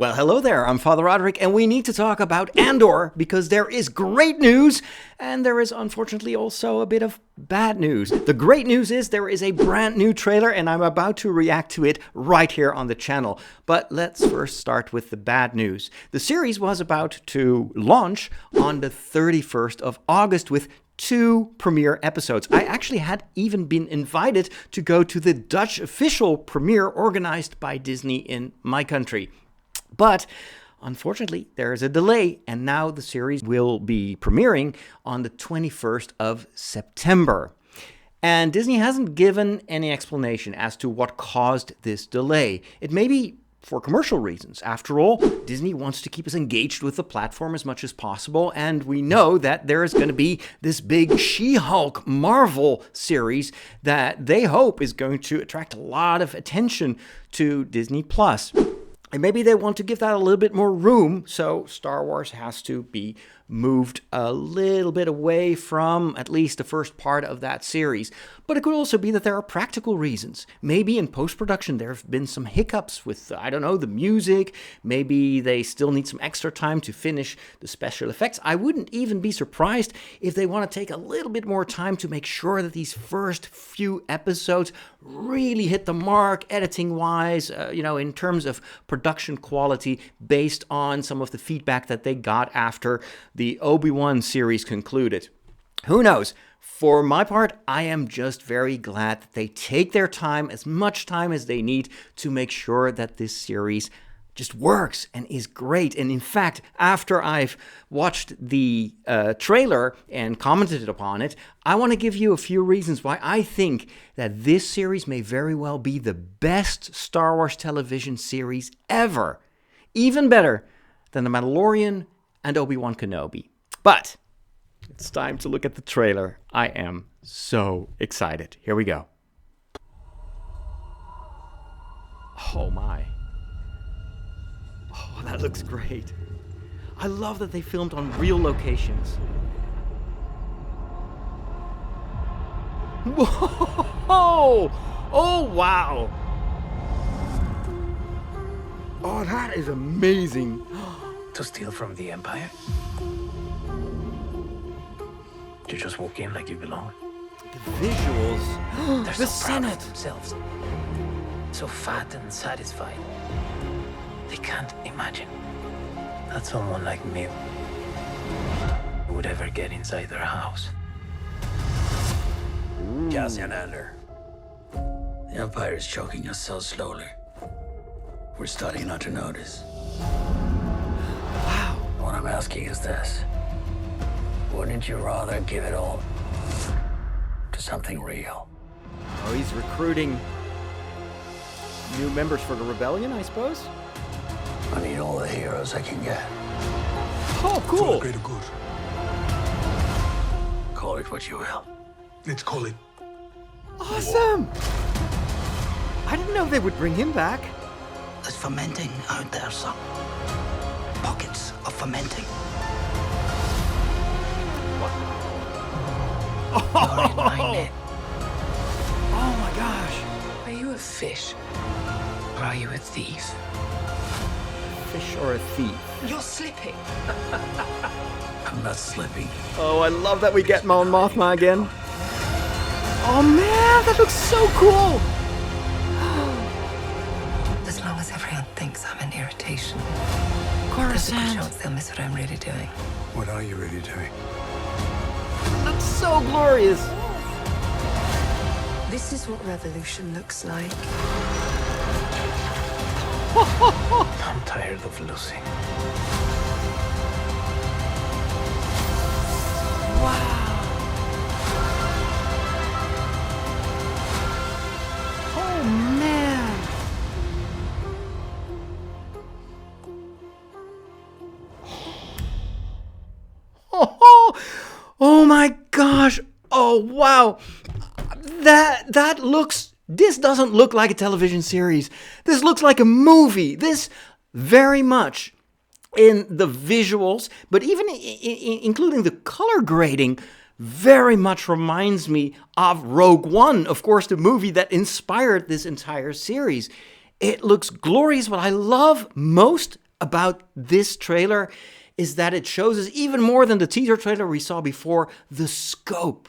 Well, hello there, I'm Father Roderick, and we need to talk about Andor, because there is great news, and there is unfortunately also a bit of bad news. The great news is there is a brand new trailer, and I'm about to react to it right here on the channel. But let's first start with the bad news. The series was about to launch on the 31st of August with 2 premiere episodes. I actually had even been invited to go to the Dutch official premiere organized by Disney in my country. But unfortunately, there is a delay, and now the series will be premiering on the 21st of September. And Disney hasn't given any explanation as to what caused this delay. It may be for commercial reasons. After all, Disney wants to keep us engaged with the platform as much as possible, and we know that there is going to be this big She-Hulk Marvel series that they hope is going to attract a lot of attention to Disney+. And maybe they want to give that a little bit more room, so Star Wars has to be moved a little bit away from at least the first part of that series. But it could also be that there are practical reasons. Maybe in post-production there have been some hiccups with, I don't know, the music. Maybe they still need some extra time to finish the special effects. I wouldn't even be surprised if they want to take a little bit more time to make sure that these first few episodes really hit the mark editing-wise, in terms of production quality based on some of the feedback that they got after the Obi-Wan series concluded. Who knows? For my part, I am just very glad that they take their time, as much time as they need, to make sure that this series just works and is great. And in fact, after I've watched the trailer and commented upon it, I want to give you a few reasons why I think that this series may very well be the best Star Wars television series ever. Even better than The Mandalorian and Obi-Wan Kenobi. But it's time to look at the trailer. I am so excited. Here we go. Oh my. Oh, that looks great. I love that they filmed on real locations. Whoa! Oh, wow! Oh, that is amazing. To steal from the Empire? To just walk in like you belong? The visuals. They're The so proud Senate. of themselves. So fat and satisfied. They can't imagine that someone like me would ever get inside their house. Cassian Andor. The Empire is choking us so slowly. We're starting not to notice. Wow. What I'm asking is this. Wouldn't you rather give it all to something real? Oh, he's recruiting new members for the rebellion, I suppose? I need all the heroes I can get. Oh, For the cool. greater good. Call it what you will. Let's call it. Awesome. I didn't know they would bring him back. There's fermenting out there, son. Pockets of fermenting. You're in my net. Oh my gosh. Are you a fish? Or are you a thief? Fish or a thief? You're slipping. I'm not slipping. Oh, I love that we get Mon Mothma again. Oh man, that looks so cool. As long as everyone thinks I'm an irritation, there's a good Coruscant. chance they'll miss what I'm really doing. What are you really doing? Looks so glorious. This is what revolution looks like. I'm tired of losing. Oh man. Oh my gosh. Oh wow. That looks, this doesn't look like a television series. This looks like a movie. This very much in the visuals, but even including the color grading, very much reminds me of Rogue One, of course, the movie that inspired this entire series. It looks glorious. What I love most about this trailer is that it shows us, even more than the teaser trailer we saw before, the scope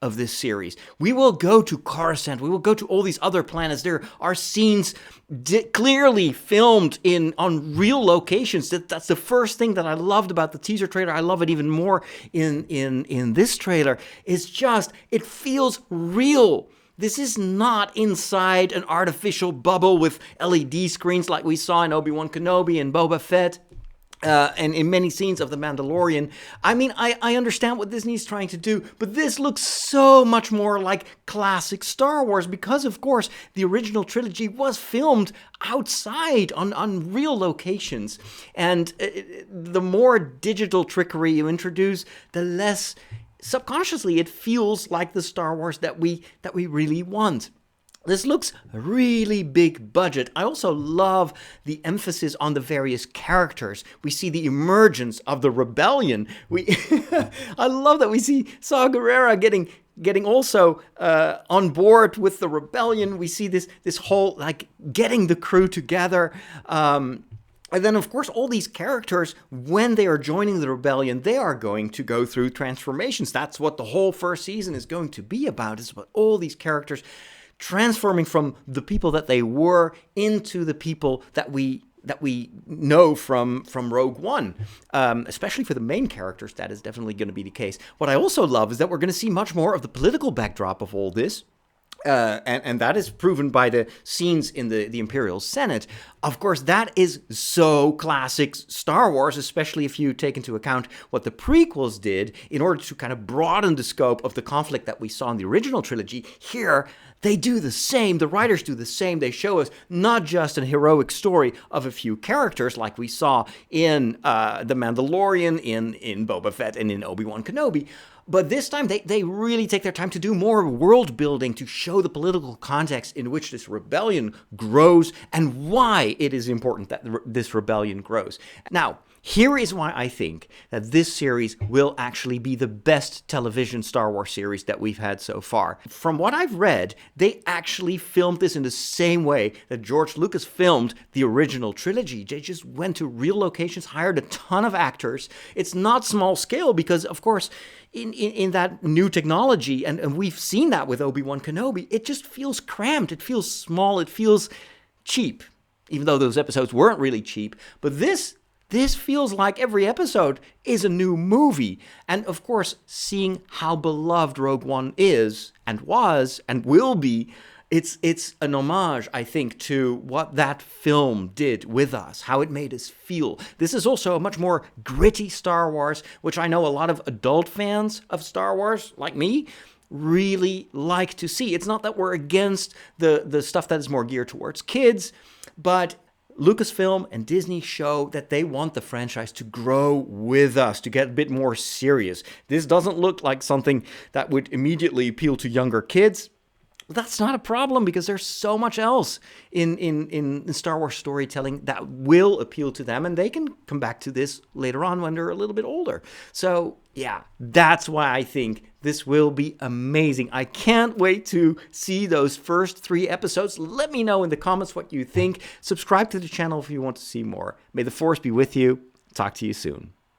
of this series. We will go to Coruscant. We will go to all these other planets. There are scenes clearly filmed on real locations. That's the first thing that I loved about the teaser trailer. I love it even more in this trailer. It's just, it feels real. This is not inside an artificial bubble with LED screens like we saw in Obi-Wan Kenobi and Boba Fett. And in many scenes of The Mandalorian. I mean, I understand what Disney's trying to do, but this looks so much more like classic Star Wars because, of course, the original trilogy was filmed outside on real locations. And the more digital trickery you introduce, the less subconsciously it feels like the Star Wars that we really want. This looks really big budget. I also love the emphasis on the various characters. We see the emergence of the rebellion. I love that we see Saw Gerrera getting also on board with the rebellion. We see this whole, like, getting the crew together. And then, of course, all these characters, when they are joining the rebellion, they are going to go through transformations. That's what the whole first season is going to be about. It's about all these characters transforming from the people that they were into the people that we know from Rogue One. Especially for the main characters, that is definitely going to be the case. What I also love is that we're going to see much more of the political backdrop of all this. And that is proven by the scenes in the Imperial Senate. Of course, that is so classic Star Wars, especially if you take into account what the prequels did in order to kind of broaden the scope of the conflict that we saw in the original trilogy. Here, they do the same. The writers do the same. They show us not just a heroic story of a few characters like we saw in The Mandalorian, in Boba Fett, and in Obi-Wan Kenobi, but this time, they really take their time to do more world building, to show the political context in which this rebellion grows and why it is important that this rebellion grows. Now, here is why I think that this series will actually be the best television Star Wars series that we've had so far. From what I've read, they actually filmed this in the same way that George Lucas filmed the original trilogy. They just went to real locations, hired a ton of actors. It's not small scale because, of course, in that new technology, and we've seen that with Obi-Wan Kenobi, it just feels cramped, it feels small, it feels cheap, even though those episodes weren't really cheap. But this feels like every episode is a new movie. And of course, seeing how beloved Rogue One is, and was, and will be, it's an homage, I think, to what that film did with us, how it made us feel. This is also a much more gritty Star Wars, which I know a lot of adult fans of Star Wars, like me, really like to see. It's not that we're against the stuff that is more geared towards kids, but Lucasfilm and Disney show that they want the franchise to grow with us, to get a bit more serious. This doesn't look like something that would immediately appeal to younger kids. That's not a problem because there's so much else in Star Wars storytelling that will appeal to them, and they can come back to this later on when they're a little bit older. So yeah, that's why I think this will be amazing. I can't wait to see those first 3 episodes. Let me know in the comments what you think. Subscribe to the channel if you want to see more. May the Force be with you. Talk to you soon.